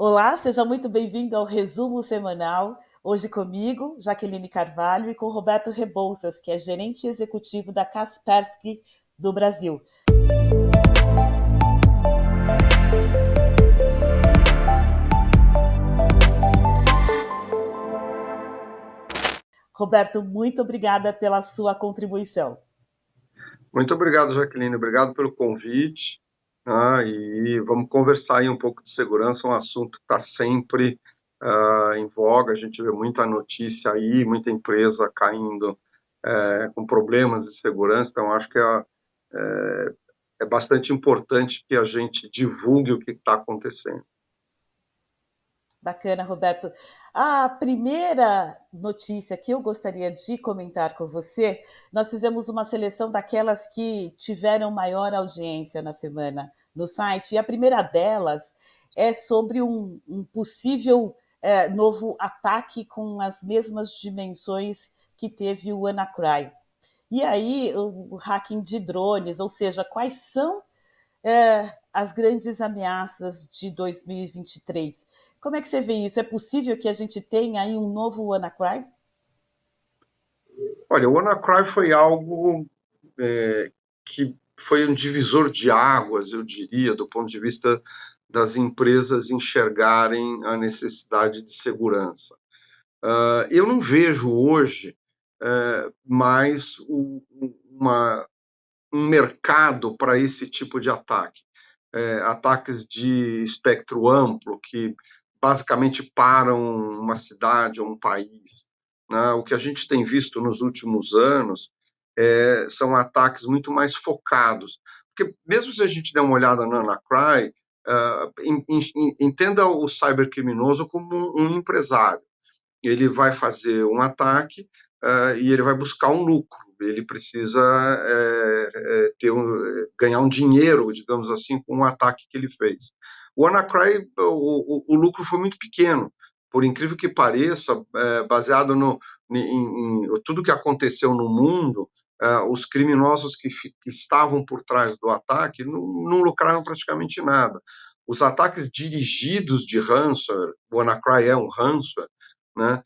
Olá, seja muito bem-vindo ao resumo semanal. Hoje comigo, Jaqueline Carvalho, e com Roberto Rebouças, que é gerente executivo da Kaspersky do Brasil. Roberto, muito obrigada pela sua contribuição. Muito obrigado, Jaqueline. Obrigado pelo convite. E vamos conversar aí um pouco de segurança, um assunto que está sempre em voga. A gente vê muita notícia aí, muita empresa caindo com problemas de segurança. Então, acho que é bastante importante que a gente divulgue o que está acontecendo. Bacana, Roberto. A primeira notícia que eu gostaria de comentar com você, nós fizemos uma seleção daquelas que tiveram maior audiência na semana no site, e a primeira delas é sobre um possível novo ataque com as mesmas dimensões que teve o WannaCry. E aí, o hacking de drones, ou seja, quais são as grandes ameaças de 2023. Como é que você vê isso? É possível que a gente tenha aí um novo WannaCry? Olha, o WannaCry foi algo que foi um divisor de águas, eu diria, do ponto de vista das empresas enxergarem a necessidade de segurança. Eu não vejo hoje mais um mercado para esse tipo de ataque. Ataques de espectro amplo, que basicamente param uma cidade ou um país. Né? O que a gente tem visto nos últimos anos são ataques muito mais focados. Porque mesmo se a gente der uma olhada na Anacry, entenda o cybercriminoso como um empresário. Ele vai fazer um ataque e ele vai buscar um lucro. Ele precisa ganhar um dinheiro, digamos assim, com o ataque que ele fez. O WannaCry, o lucro foi muito pequeno, por incrível que pareça, baseado em tudo que aconteceu no mundo, os criminosos que estavam por trás do ataque não lucraram praticamente nada. Os ataques dirigidos de ransomware, o WannaCry é um ransomware, né?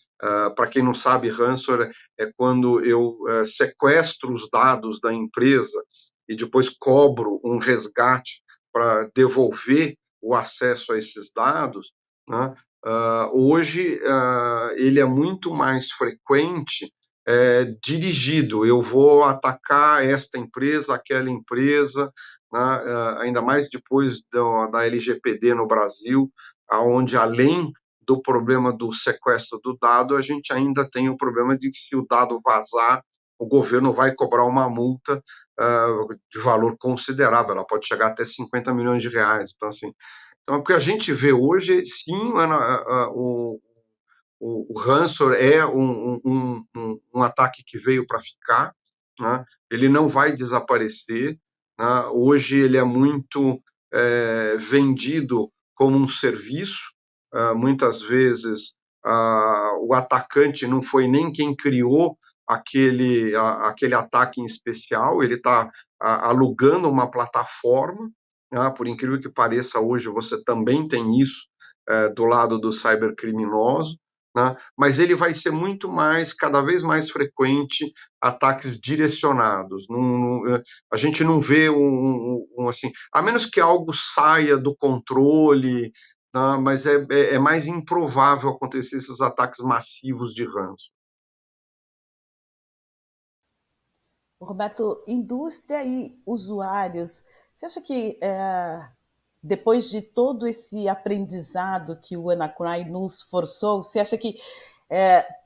Para quem não sabe, ransomware é quando eu sequestro os dados da empresa e depois cobro um resgate para devolver o acesso a esses dados. Né? Hoje, ele é muito mais frequente dirigido. Eu vou atacar esta empresa, aquela empresa, né? Ainda mais depois da LGPD no Brasil, onde além do problema do sequestro do dado, a gente ainda tem o problema de que se o dado vazar, o governo vai cobrar uma multa de valor considerável, ela pode chegar até 50 milhões de reais. Então, assim, o que a gente vê hoje, sim, o ransomware é um ataque que veio para ficar, né? Ele não vai desaparecer, né? Hoje ele é muito vendido como um serviço, muitas vezes o atacante não foi nem quem criou aquele ataque em especial, ele está alugando uma plataforma, né? Por incrível que pareça, hoje você também tem isso do lado do cybercriminoso, né? Mas ele vai ser muito mais, cada vez mais frequente, ataques direcionados. A gente não vê assim, a menos que algo saia do controle, tá? Mas é mais improvável acontecer esses ataques massivos de ranço. Roberto, indústria e usuários, você acha que depois de todo esse aprendizado que o WannaCry nos forçou, você acha que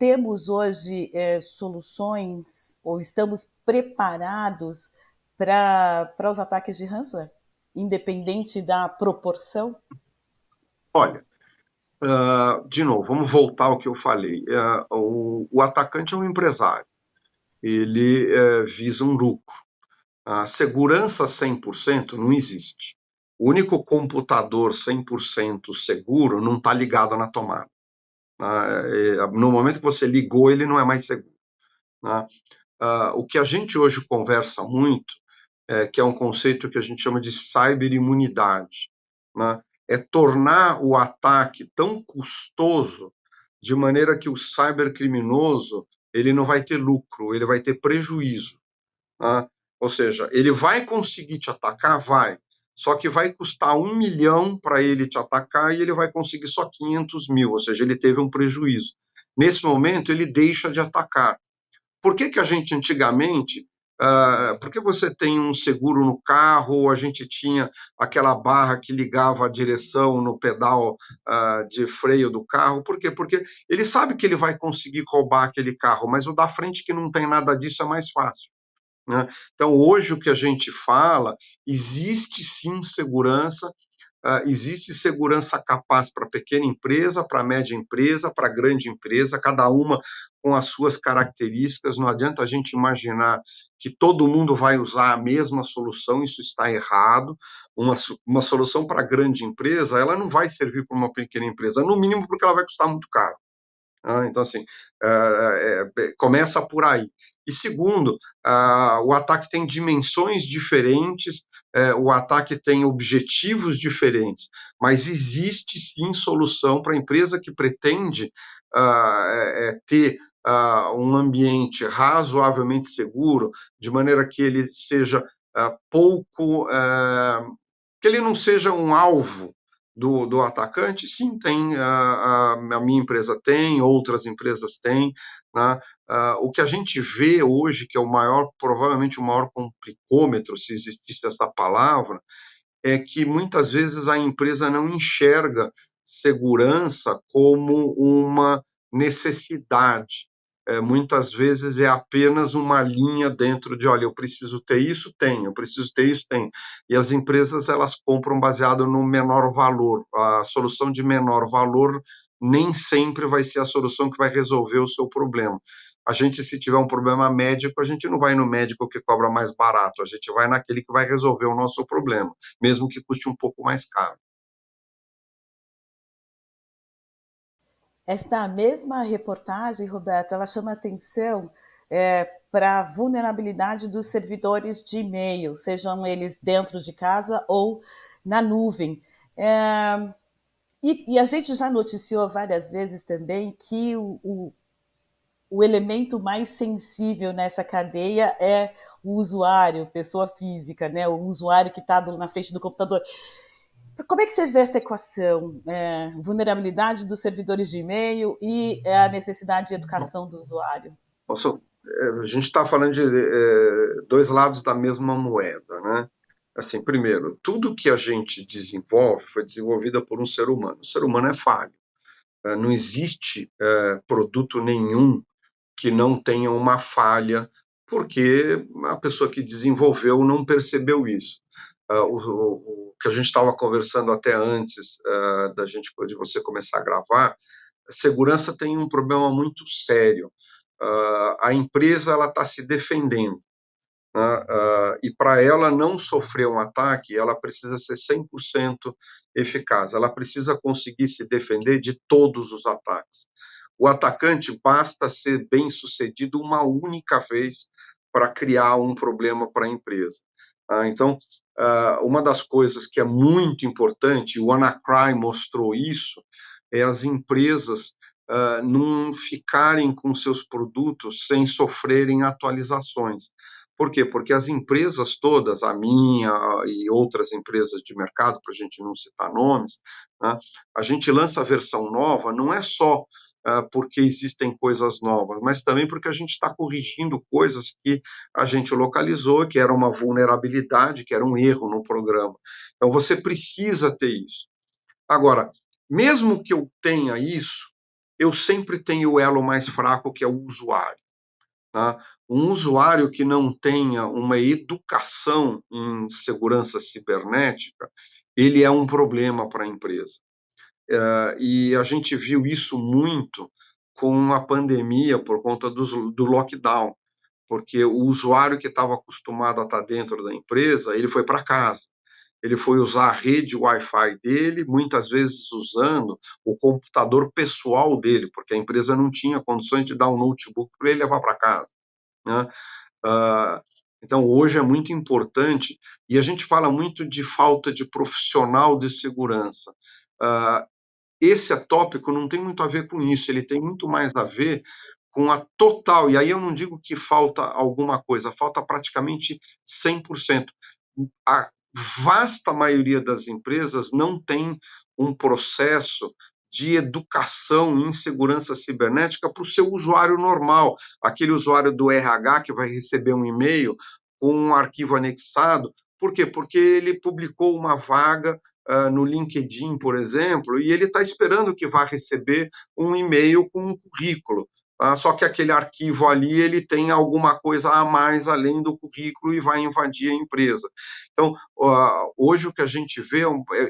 temos hoje soluções ou estamos preparados para os ataques de ransomware, independente da proporção? Olha, de novo, vamos voltar ao que eu falei. O atacante é um empresário, ele visa um lucro. A segurança 100% não existe. O único computador 100% seguro não está ligado na tomada. No momento que você ligou, ele não é mais seguro. O que a gente hoje conversa muito, que é um conceito que a gente chama de cyberimunidade. é tornar o ataque tão custoso de maneira que o cybercriminoso ele não vai ter lucro, ele vai ter prejuízo. Tá? Ou seja, ele vai conseguir te atacar? Vai. Só que vai custar 1 milhão para ele te atacar e ele vai conseguir só 500 mil, ou seja, ele teve um prejuízo. Nesse momento, ele deixa de atacar. Por que que a gente antigamente, por que você tem um seguro no carro, ou a gente tinha aquela barra que ligava a direção no pedal de freio do carro? Por quê? Porque ele sabe que ele vai conseguir roubar aquele carro, mas o da frente que não tem nada disso é mais fácil. Né? Então, hoje, o que a gente fala, existe sim segurança, existe segurança capaz para pequena empresa, para média empresa, para grande empresa, cada uma com as suas características. Não adianta a gente imaginar que todo mundo vai usar a mesma solução, isso está errado. Uma solução para grande empresa, ela não vai servir para uma pequena empresa, no mínimo porque ela vai custar muito caro. Então, assim, começa por aí. E segundo, o ataque tem dimensões diferentes, o ataque tem objetivos diferentes, mas existe sim solução para a empresa que pretende ter um ambiente razoavelmente seguro, de maneira que ele seja pouco, que ele não seja um alvo do atacante. Sim, tem, a minha empresa tem, outras empresas têm, né? O que a gente vê hoje, que é o maior, provavelmente o maior complicômetro, se existisse essa palavra, é que muitas vezes a empresa não enxerga segurança como uma necessidade. Muitas vezes é apenas uma linha dentro de, olha, eu preciso ter isso, tenho, eu preciso ter isso, tenho. E as empresas, elas compram baseado no menor valor. A solução de menor valor nem sempre vai ser a solução que vai resolver o seu problema. A gente, se tiver um problema médico, a gente não vai no médico que cobra mais barato, a gente vai naquele que vai resolver o nosso problema, mesmo que custe um pouco mais caro. Esta mesma reportagem, Roberto, ela chama atenção para a vulnerabilidade dos servidores de e-mail, sejam eles dentro de casa ou na nuvem. E a gente já noticiou várias vezes também que o elemento mais sensível nessa cadeia é o usuário, pessoa física, né? O usuário que está na frente do computador. Como é que você vê essa equação? Vulnerabilidade dos servidores de e-mail e a necessidade de educação do usuário? A gente está falando de dois lados da mesma moeda, né? Assim, primeiro, tudo que a gente desenvolve foi desenvolvida por um ser humano. O ser humano é falho. Não existe produto nenhum que não tenha uma falha, porque a pessoa que desenvolveu não percebeu isso. O que a gente estava conversando até antes de você começar a gravar, a segurança tem um problema muito sério. A empresa ela está se defendendo, né? E para ela não sofrer um ataque, ela precisa ser 100% eficaz, ela precisa conseguir se defender de todos os ataques. O atacante basta ser bem sucedido uma única vez para criar um problema para a empresa. Então, uma das coisas que é muito importante, o WannaCry mostrou isso, é as empresas não ficarem com seus produtos sem sofrerem atualizações. Por quê? Porque as empresas todas, a minha e outras empresas de mercado, para a gente não citar nomes, né, a gente lança a versão nova, não é só porque existem coisas novas, mas também porque a gente está corrigindo coisas que a gente localizou, que era uma vulnerabilidade, que era um erro no programa. Então, você precisa ter isso. Agora, mesmo que eu tenha isso, eu sempre tenho o elo mais fraco, que é o usuário. Tá? Um usuário que não tenha uma educação em segurança cibernética, ele é um problema para a empresa. E a gente viu isso muito com a pandemia por conta do lockdown, porque o usuário que estava acostumado a estar dentro da empresa, ele foi para casa. Ele foi usar a rede Wi-Fi dele, muitas vezes usando o computador pessoal dele, porque a empresa não tinha condições de dar um notebook para ele levar para casa, né? Então, hoje é muito importante, e a gente fala muito de falta de profissional de segurança. Esse tópico não tem muito a ver com isso, ele tem muito mais a ver com a total, e aí eu não digo que falta alguma coisa, falta praticamente 100%. A vasta maioria das empresas não tem um processo de educação em segurança cibernética para o seu usuário normal, aquele usuário do RH que vai receber um e-mail com um arquivo anexado. Por quê? Porque ele publicou uma vaga no LinkedIn, por exemplo, e ele está esperando que vá receber um e-mail com um currículo. Só que aquele arquivo ali ele tem alguma coisa a mais além do currículo e vai invadir a empresa. Então, hoje o que a gente vê,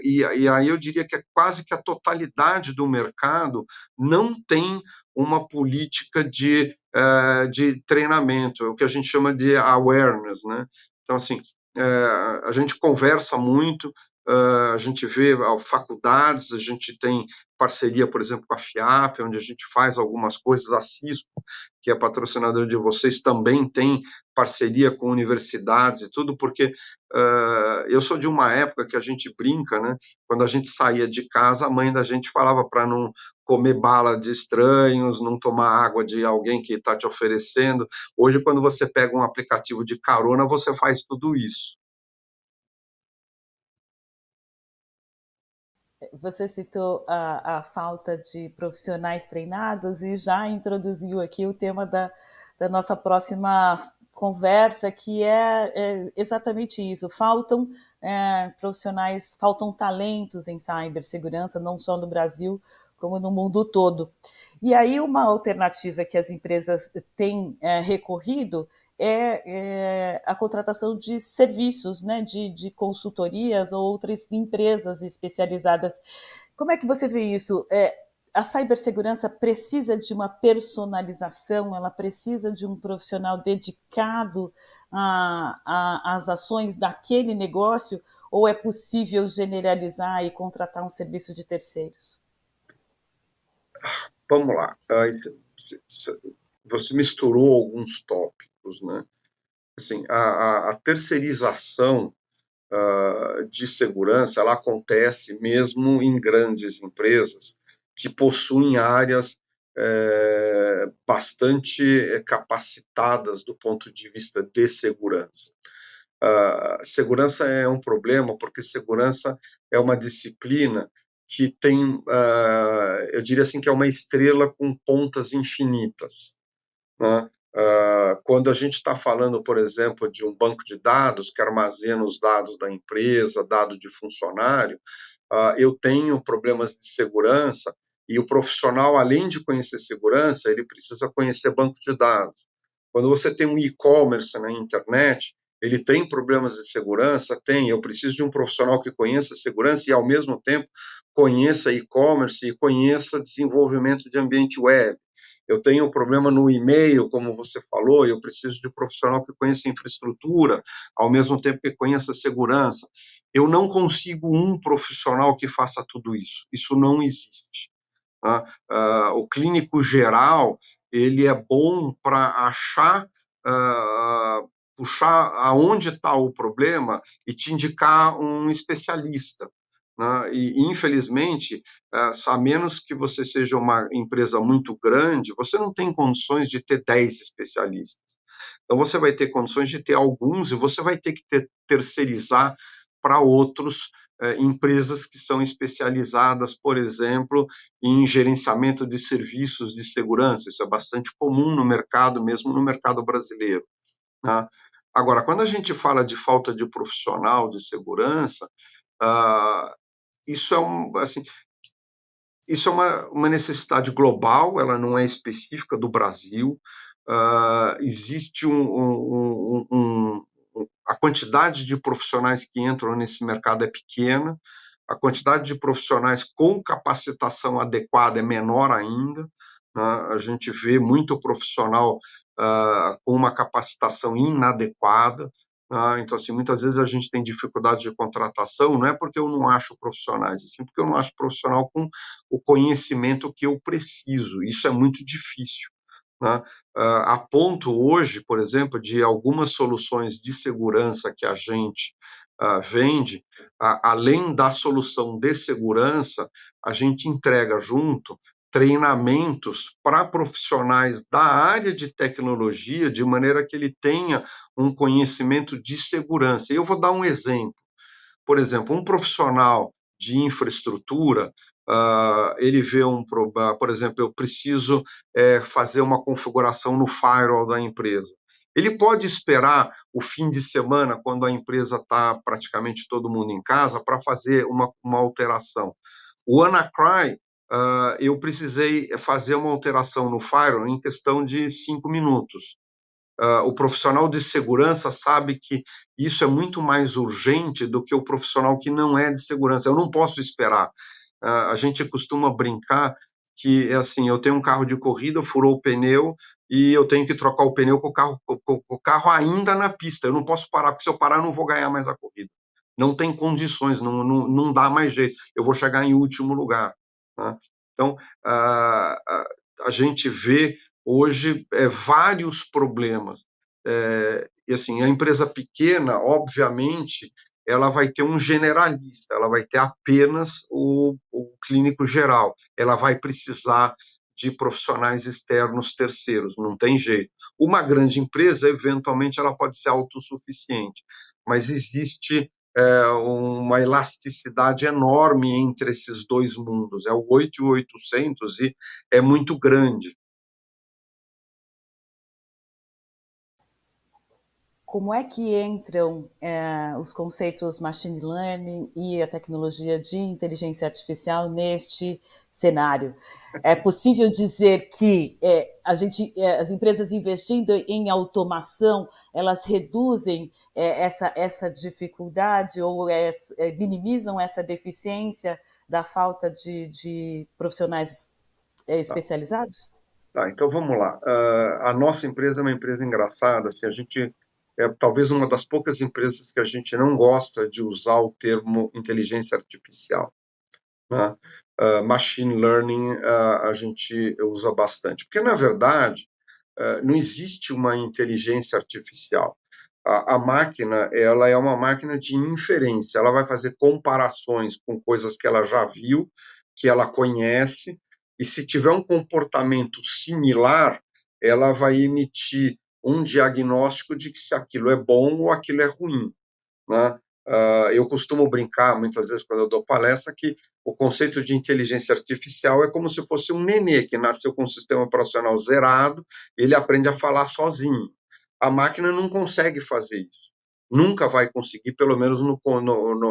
e aí eu diria que é quase que a totalidade do mercado não tem uma política de treinamento, o que a gente chama de awareness, né? Então, assim, a gente conversa muito, a gente vê faculdades, a gente tem parceria, por exemplo, com a FIAP, onde a gente faz algumas coisas, a Cisco, que é patrocinador de vocês, também tem parceria com universidades e tudo, porque eu sou de uma época que a gente brinca, né? Quando a gente saía de casa, a mãe da gente falava para não comer bala de estranhos, não tomar água de alguém que está te oferecendo. Hoje, quando você pega um aplicativo de carona, você faz tudo isso. Você citou a falta de profissionais treinados e já introduziu aqui o tema da nossa próxima conversa, que é exatamente isso. Faltam profissionais, faltam talentos em cibersegurança, não só no Brasil, como no mundo todo. E aí uma alternativa que as empresas têm recorrido é a contratação de serviços, né, de consultorias ou outras empresas especializadas. Como é que você vê isso? A cibersegurança precisa de uma personalização, ela precisa de um profissional dedicado às ações daquele negócio, ou é possível generalizar e contratar um serviço de terceiros? Vamos lá. Você misturou alguns tópicos, né? Assim, a terceirização de segurança, ela acontece mesmo em grandes empresas que possuem áreas bastante capacitadas do ponto de vista de segurança. Segurança é um problema porque segurança é uma disciplina que tem, eu diria assim, que é uma estrela com pontas infinitas, né? Quando a gente está falando, por exemplo, de um banco de dados que armazena os dados da empresa, dado de funcionário, eu tenho problemas de segurança e o profissional, além de conhecer segurança, ele precisa conhecer banco de dados. Quando você tem um e-commerce na internet, ele tem problemas de segurança? Tem. Eu preciso de um profissional que conheça segurança e, ao mesmo tempo, conheça e-commerce e conheça desenvolvimento de ambiente web. Eu tenho um problema no e-mail, como você falou, eu preciso de um profissional que conheça infraestrutura, ao mesmo tempo que conheça segurança. Eu não consigo um profissional que faça tudo isso. Isso não existe. Tá? O clínico geral, ele é bom para achar, puxar aonde está o problema e te indicar um especialista. Né? E, infelizmente, a menos que você seja uma empresa muito grande, você não tem condições de ter 10 especialistas. Então, você vai ter condições de ter alguns e você vai ter que terceirizar para outros empresas que são especializadas, por exemplo, em gerenciamento de serviços de segurança. Isso é bastante comum no mercado, mesmo no mercado brasileiro. Né? Agora, quando a gente fala de falta de profissional de segurança, isso é assim, isso é uma necessidade global, ela não é específica do Brasil. Existe a quantidade de profissionais que entram nesse mercado é pequena, a quantidade de profissionais com capacitação adequada é menor ainda. Né? A gente vê muito profissional com uma capacitação inadequada. Então, assim, muitas vezes a gente tem dificuldade de contratação, não é porque eu não acho profissionais, sim porque eu não acho profissional com o conhecimento que eu preciso. Isso é muito difícil. né? A ponto hoje, por exemplo, de algumas soluções de segurança que a gente vende, além da solução de segurança, a gente entrega junto treinamentos para profissionais da área de tecnologia, de maneira que ele tenha um conhecimento de segurança. E eu vou dar um exemplo. Por exemplo, um profissional de infraestrutura, ele vê por exemplo, eu preciso fazer uma configuração no firewall da empresa. Ele pode esperar o fim de semana, quando a empresa está praticamente todo mundo em casa, para fazer uma alteração. O WannaCry, eu precisei fazer uma alteração no firewall em questão de 5 minutos. O profissional de segurança sabe que isso é muito mais urgente do que o profissional que não é de segurança. Eu não posso esperar. A gente costuma brincar que, assim, eu tenho um carro de corrida, furou o pneu e eu tenho que trocar o pneu com o carro ainda na pista. Eu não posso parar, porque se eu parar, eu não vou ganhar mais a corrida. Não tem condições, não dá mais jeito. Eu vou chegar em último lugar, né? Então, a gente vê hoje vários problemas. E assim, a empresa pequena, obviamente, ela vai ter um generalista, ela vai ter apenas o clínico geral, ela vai precisar de profissionais externos terceiros, não tem jeito. Uma grande empresa, eventualmente, ela pode ser autossuficiente, mas existe uma elasticidade enorme entre esses dois mundos, é o 8.800 e é muito grande. Como é que entram os conceitos machine learning e a tecnologia de inteligência artificial neste cenário? É possível dizer que as empresas investindo em automação, elas reduzem essa dificuldade ou minimizam essa deficiência da falta de profissionais especializados? Tá, então vamos lá. A nossa empresa é uma empresa engraçada. Assim, a gente é talvez uma das poucas empresas que a gente não gosta de usar o termo inteligência artificial, né? Machine learning a gente usa bastante, porque na verdade não existe uma inteligência artificial. A máquina, ela é uma máquina de inferência. Ela vai fazer comparações com coisas que ela já viu, que ela conhece, e se tiver um comportamento similar, ela vai emitir um diagnóstico de que se aquilo é bom ou aquilo é ruim, né? Eu costumo brincar, muitas vezes, quando eu dou palestra, que o conceito de inteligência artificial é como se fosse um nenê que nasceu com um sistema operacional zerado, ele aprende a falar sozinho. A máquina não consegue fazer isso. Nunca vai conseguir, pelo menos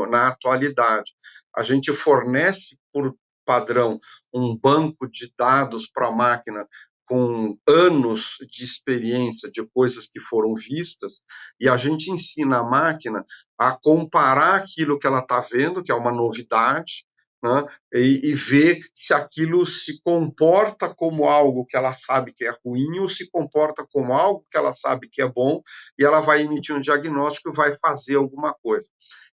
na atualidade. A gente fornece, por padrão, um banco de dados para a máquina com anos de experiência de coisas que foram vistas, e a gente ensina a máquina a comparar aquilo que ela está vendo, que é uma novidade, né, e ver se aquilo se comporta como algo que ela sabe que é ruim ou se comporta como algo que ela sabe que é bom, e ela vai emitir um diagnóstico e vai fazer alguma coisa.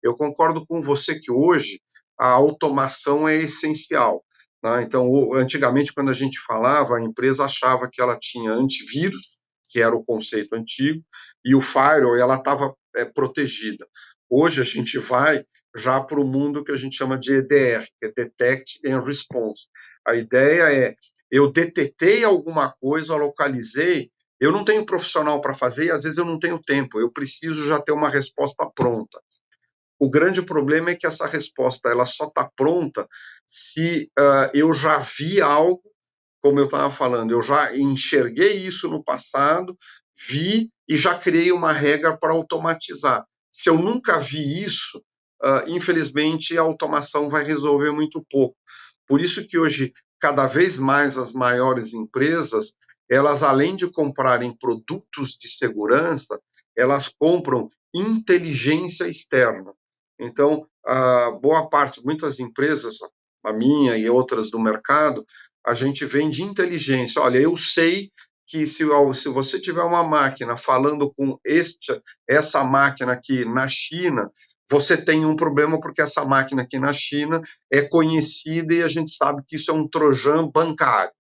Eu concordo com você que hoje a automação é essencial, né? Então, antigamente, quando a gente falava, a empresa achava que ela tinha antivírus, que era o conceito antigo, e o firewall, ela estava protegida. Hoje, a gente vai já para o mundo que a gente chama de EDR, que é Detect and Response. A ideia é, eu detetei alguma coisa, localizei, eu não tenho profissional para fazer e, às vezes, eu não tenho tempo, eu preciso já ter uma resposta pronta. O grande problema é que essa resposta ela só está pronta se eu já vi algo, como eu estava falando, eu já enxerguei isso no passado, vi e já criei uma regra para automatizar. Se eu nunca vi isso, infelizmente a automação vai resolver muito pouco. Por isso que hoje, cada vez mais as maiores empresas, elas além de comprarem produtos de segurança, elas compram inteligência externa. Então, boa parte, muitas empresas, a minha e outras do mercado, a gente vende inteligência. Olha, eu sei que se você tiver uma máquina falando com essa máquina aqui na China, você tem um problema porque essa máquina aqui na China é conhecida e a gente sabe que isso é um trojan bancário.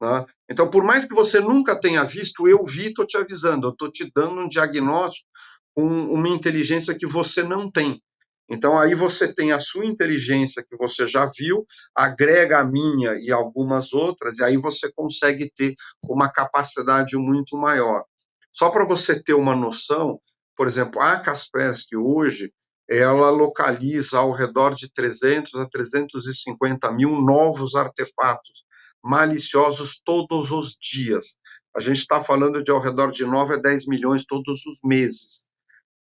Né? Então, por mais que você nunca tenha visto, eu vi, estou te avisando, eu estou te dando um diagnóstico com uma inteligência que você não tem. Então, aí você tem a sua inteligência que você já viu, agrega a minha e algumas outras, e aí você consegue ter uma capacidade muito maior. Só para você ter uma noção, por exemplo, a Kaspersky hoje, ela localiza ao redor de 300 a 350 mil novos artefatos maliciosos todos os dias. A gente está falando de ao redor de 9 a 10 milhões todos os meses.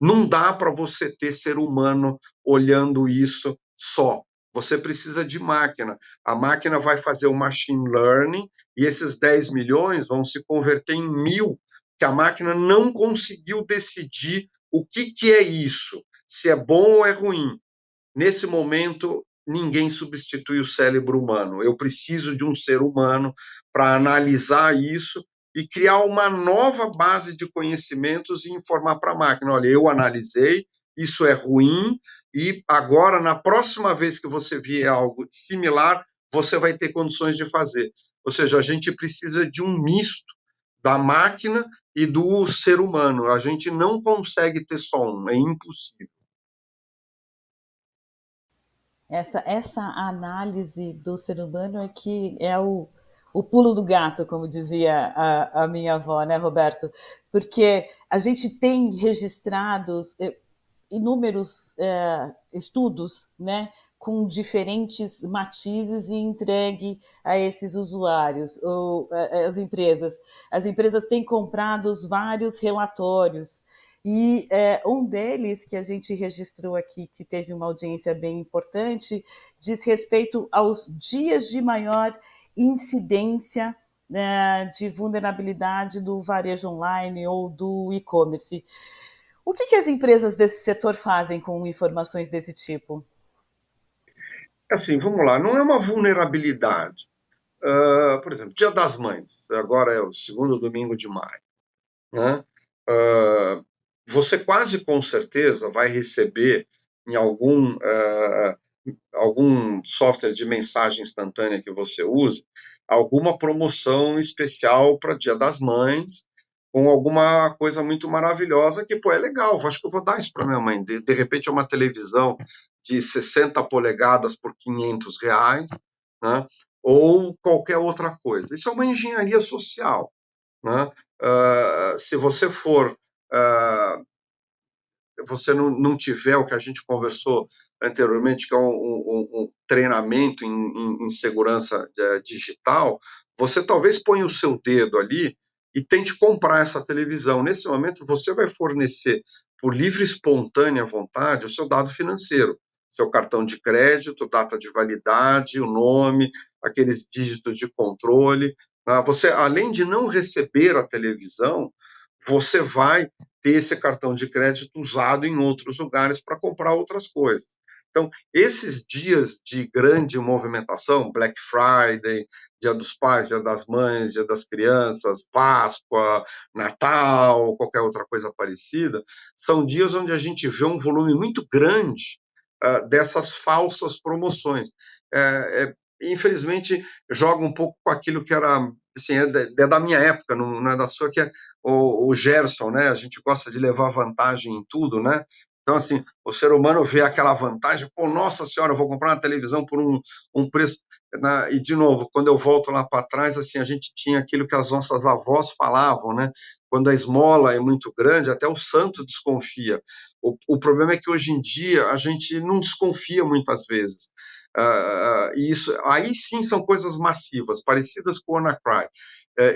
Não dá para você ter ser humano olhando isso só. Você precisa de máquina. A máquina vai fazer o machine learning e esses 10 milhões vão se converter em 1.000, que a máquina não conseguiu decidir o que é isso, se é bom ou é ruim. Nesse momento, ninguém substitui o cérebro humano. Eu preciso de um ser humano para analisar isso e criar uma nova base de conhecimentos e informar para a máquina: olha, eu analisei, isso é ruim, e agora, na próxima vez que você vier algo similar, você vai ter condições de fazer. Ou seja, a gente precisa de um misto da máquina e do ser humano. A gente não consegue ter só um, é impossível. Essa análise do ser humano é que é o pulo do gato, como dizia a minha avó, né, Roberto? Porque a gente tem registrados inúmeros estudos, né, com diferentes matizes e entregue a esses usuários ou as empresas. As empresas têm comprado vários relatórios e um deles que a gente registrou aqui, que teve uma audiência bem importante, diz respeito aos dias de maior incidência de vulnerabilidade do varejo online ou do e-commerce. O que as empresas desse setor fazem com informações desse tipo? Assim, vamos lá, não é uma vulnerabilidade. Por exemplo, Dia das Mães, agora é o segundo domingo de maio, né? Você quase com certeza vai receber em algum software de mensagem instantânea que você use, alguma promoção especial para Dia das Mães, com alguma coisa muito maravilhosa que, pô, é legal, acho que eu vou dar isso para minha mãe. De repente é uma televisão de 60 polegadas por R$ 500, né? Ou qualquer outra coisa. Isso é uma engenharia social, né? Se você for você não tiver o que a gente conversou anteriormente, que é um treinamento em segurança digital, você talvez ponha o seu dedo ali e tente comprar essa televisão. Nesse momento, você vai fornecer, por livre e espontânea vontade, o seu dado financeiro, seu cartão de crédito, data de validade, o nome, aqueles dígitos de controle. Você, além de não receber a televisão, você vai ter esse cartão de crédito usado em outros lugares para comprar outras coisas. Então, esses dias de grande movimentação, Black Friday, Dia dos Pais, Dia das Mães, Dia das Crianças, Páscoa, Natal, qualquer outra coisa parecida, são dias onde a gente vê um volume muito grande dessas falsas promoções. Infelizmente, joga um pouco com aquilo que era, assim, é da minha época, não é da sua, que é o Gerson, né? A gente gosta de levar vantagem em tudo, né? Então, assim, o ser humano vê aquela vantagem, pô, nossa senhora, eu vou comprar uma televisão por um preço. E, de novo, quando eu volto lá para trás, assim, a gente tinha aquilo que as nossas avós falavam, né? Quando a esmola é muito grande, até o santo desconfia. O problema é que hoje em dia a gente não desconfia muitas vezes. E isso, aí sim são coisas massivas, parecidas com o WannaCry.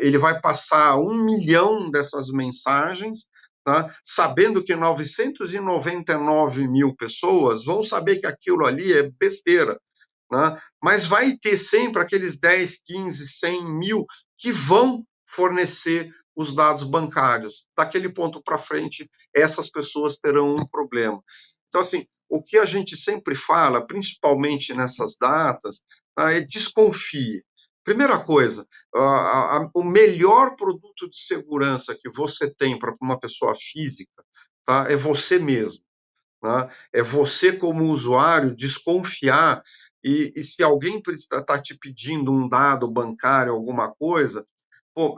Ele vai passar 1 milhão dessas mensagens, tá? Sabendo que 999 mil pessoas vão saber que aquilo ali é besteira. Né? Mas vai ter sempre aqueles 10, 15, 100 mil que vão fornecer os dados bancários. Daquele ponto para frente, essas pessoas terão um problema. Então, assim, o que a gente sempre fala, principalmente nessas datas, é desconfie. Primeira coisa, o melhor produto de segurança que você tem para uma pessoa física, tá, é você mesmo. Né? É você, como usuário, desconfiar e se alguém está te pedindo um dado bancário, alguma coisa, pô,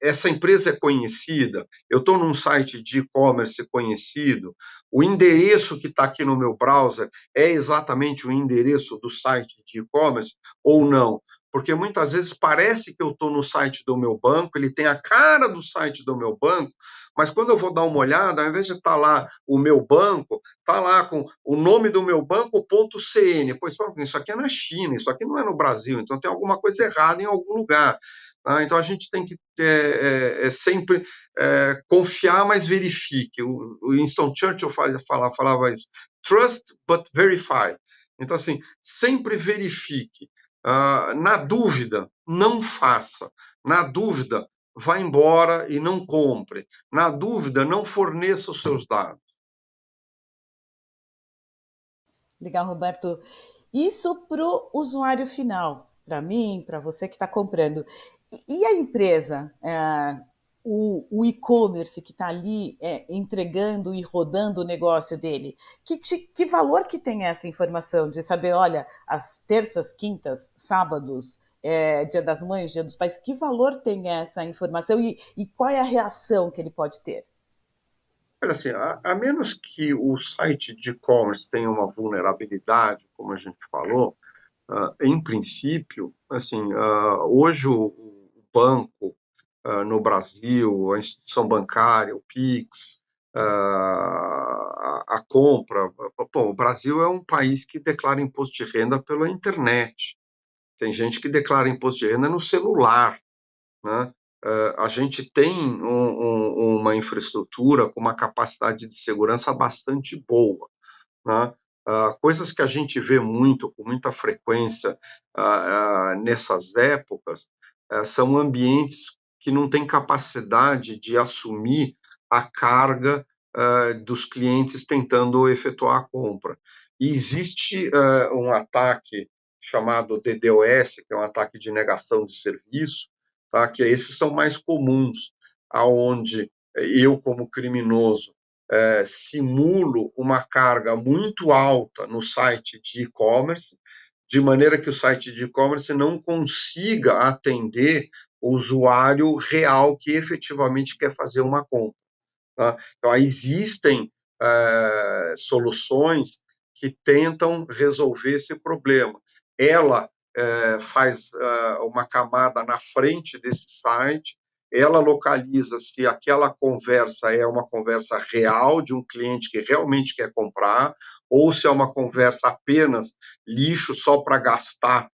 essa empresa é conhecida, eu estou num site de e-commerce conhecido, o endereço que está aqui no meu browser é exatamente o endereço do site de e-commerce ou não? Porque muitas vezes parece que eu estou no site do meu banco, ele tem a cara do site do meu banco, mas quando eu vou dar uma olhada, ao invés de estar lá o meu banco, está lá com o nome do meu banco, .cn. Pois, isso aqui é na China, isso aqui não é no Brasil, então tem alguma coisa errada em algum lugar. Tá? Então a gente tem que sempre confiar, mas verifique. O Winston Churchill falava isso: trust but verify. Então, assim, sempre verifique. Na dúvida, não faça. Na dúvida, vá embora e não compre. Na dúvida, não forneça os seus dados. Legal, Roberto. Isso para o usuário final, para mim, para você que está comprando. E a empresa, o e-commerce que está ali entregando e rodando o negócio dele, que valor que tem essa informação de saber, olha, as terças, quintas, sábados, Dia das Mães, Dia dos Pais, que valor tem essa informação e qual é a reação que ele pode ter? Olha, assim, a menos que o site de e-commerce tenha uma vulnerabilidade, como a gente falou, em princípio, assim, hoje o banco no Brasil, a instituição bancária, o Pix, a compra. Bom, o Brasil é um país que declara imposto de renda pela internet. Tem gente que declara imposto de renda no celular, né? A gente tem uma infraestrutura com uma capacidade de segurança bastante boa, né? Coisas que a gente vê muito, com muita frequência nessas épocas, são ambientes que não têm capacidade de assumir a carga dos clientes tentando efetuar a compra. E existe um ataque chamado DDoS, que é um ataque de negação de serviço, tá? Que esses são mais comuns, aonde eu, como criminoso, simulo uma carga muito alta no site de e-commerce, de maneira que o site de e-commerce não consiga atender o usuário real que efetivamente quer fazer uma compra. Tá? Então, existem soluções que tentam resolver esse problema. Ela faz uma camada na frente desse site, ela localiza se aquela conversa é uma conversa real de um cliente que realmente quer comprar, ou se é uma conversa apenas lixo só para gastar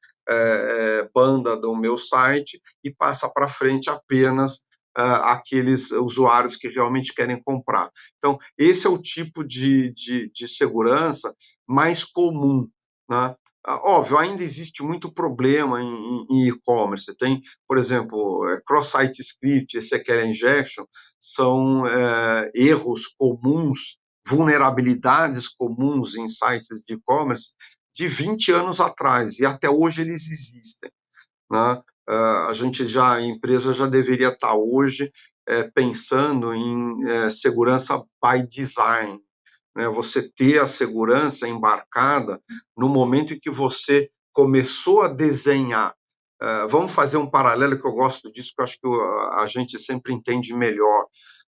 banda do meu site, e passa para frente apenas aqueles usuários que realmente querem comprar. Então, esse é o tipo de segurança mais comum, né? Óbvio, ainda existe muito problema em e-commerce. Tem, por exemplo, cross-site script, SQL injection, são erros comuns, vulnerabilidades comuns em sites de e-commerce de 20 anos atrás, e até hoje eles existem, né? A empresa já deveria estar hoje pensando em segurança by design, né? Você ter a segurança embarcada no momento em que você começou a desenhar. Vamos fazer um paralelo, que eu gosto disso, porque eu acho que a gente sempre entende melhor.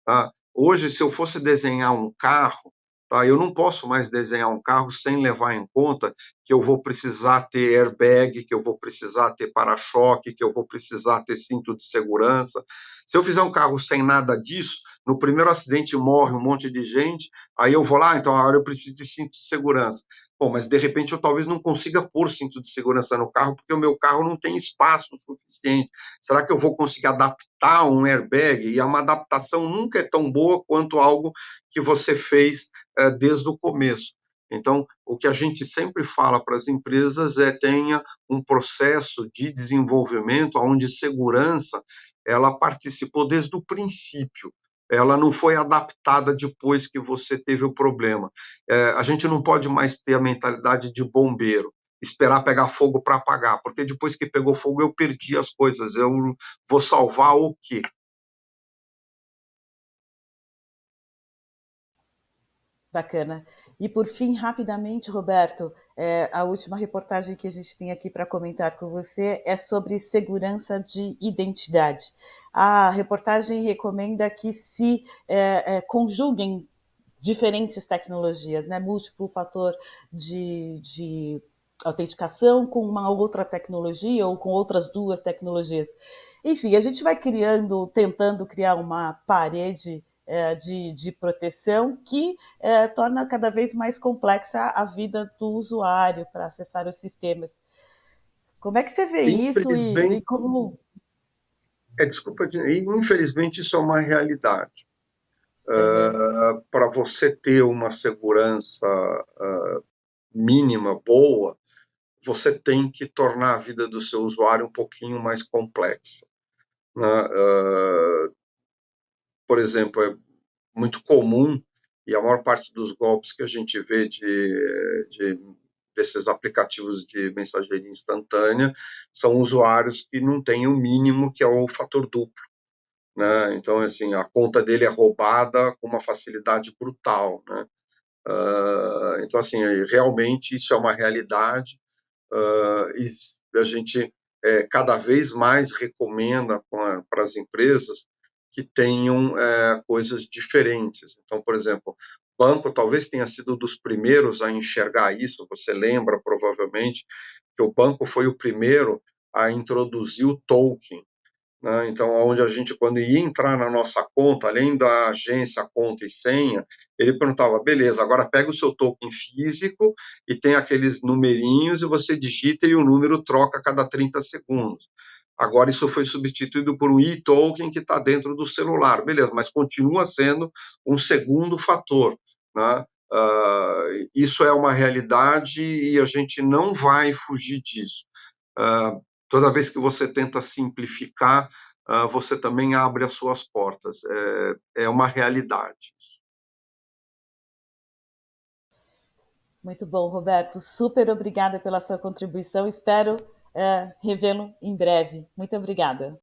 Tá? Hoje, se eu fosse desenhar um carro, tá? Eu não posso mais desenhar um carro sem levar em conta que eu vou precisar ter airbag, que eu vou precisar ter para-choque, que eu vou precisar ter cinto de segurança. Se eu fizer um carro sem nada disso, no primeiro acidente morre um monte de gente, aí eu vou lá, então agora eu preciso de cinto de segurança. Bom, mas de repente eu talvez não consiga pôr cinto de segurança no carro, porque o meu carro não tem espaço suficiente. Será que eu vou conseguir adaptar um airbag? E uma adaptação nunca é tão boa quanto algo que você fez desde o começo. Então, o que a gente sempre fala para as empresas é: tenha um processo de desenvolvimento onde segurança ela participou desde o princípio. Ela não foi adaptada depois que você teve o problema. A gente não pode mais ter a mentalidade de bombeiro, esperar pegar fogo para apagar, porque depois que pegou fogo eu perdi as coisas, eu vou salvar o quê? Bacana. E por fim, rapidamente, Roberto, a última reportagem que a gente tem aqui para comentar com você é sobre segurança de identidade. A reportagem recomenda que se conjuguem diferentes tecnologias, né? Múltiplo fator de autenticação com uma outra tecnologia ou com outras duas tecnologias. Enfim, a gente vai criando, tentando criar uma parede de proteção que torna cada vez mais complexa a vida do usuário para acessar os sistemas. Como é que você vê isso e Infelizmente, como... desculpa, infelizmente isso é uma realidade. Uhum. Para você ter uma segurança mínima boa, você tem que tornar a vida do seu usuário um pouquinho mais complexa, né? Por exemplo, é muito comum, e a maior parte dos golpes que a gente vê desses aplicativos de mensageria instantânea são usuários que não têm o mínimo, que é o fator duplo, né? Então, assim, a conta dele é roubada com uma facilidade brutal, né? Então, assim, realmente isso é uma realidade. A gente cada vez mais recomenda para as empresas que tenham coisas diferentes. Então, por exemplo, banco talvez tenha sido dos primeiros a enxergar isso. Você lembra provavelmente que o banco foi o primeiro a introduzir o token, né? Então, onde a gente, quando ia entrar na nossa conta, além da agência, conta e senha, ele perguntava, beleza, agora pega o seu token físico e tem aqueles numerinhos e você digita e o número troca a cada 30 segundos. Agora isso foi substituído por um e-token que está dentro do celular, beleza, mas continua sendo um segundo fator, né? Isso é uma realidade e a gente não vai fugir disso. Toda vez que você tenta simplificar, você também abre as suas portas. É uma realidade. Muito bom, Roberto. Super obrigada pela sua contribuição. Espero revê-lo em breve. Muito obrigada.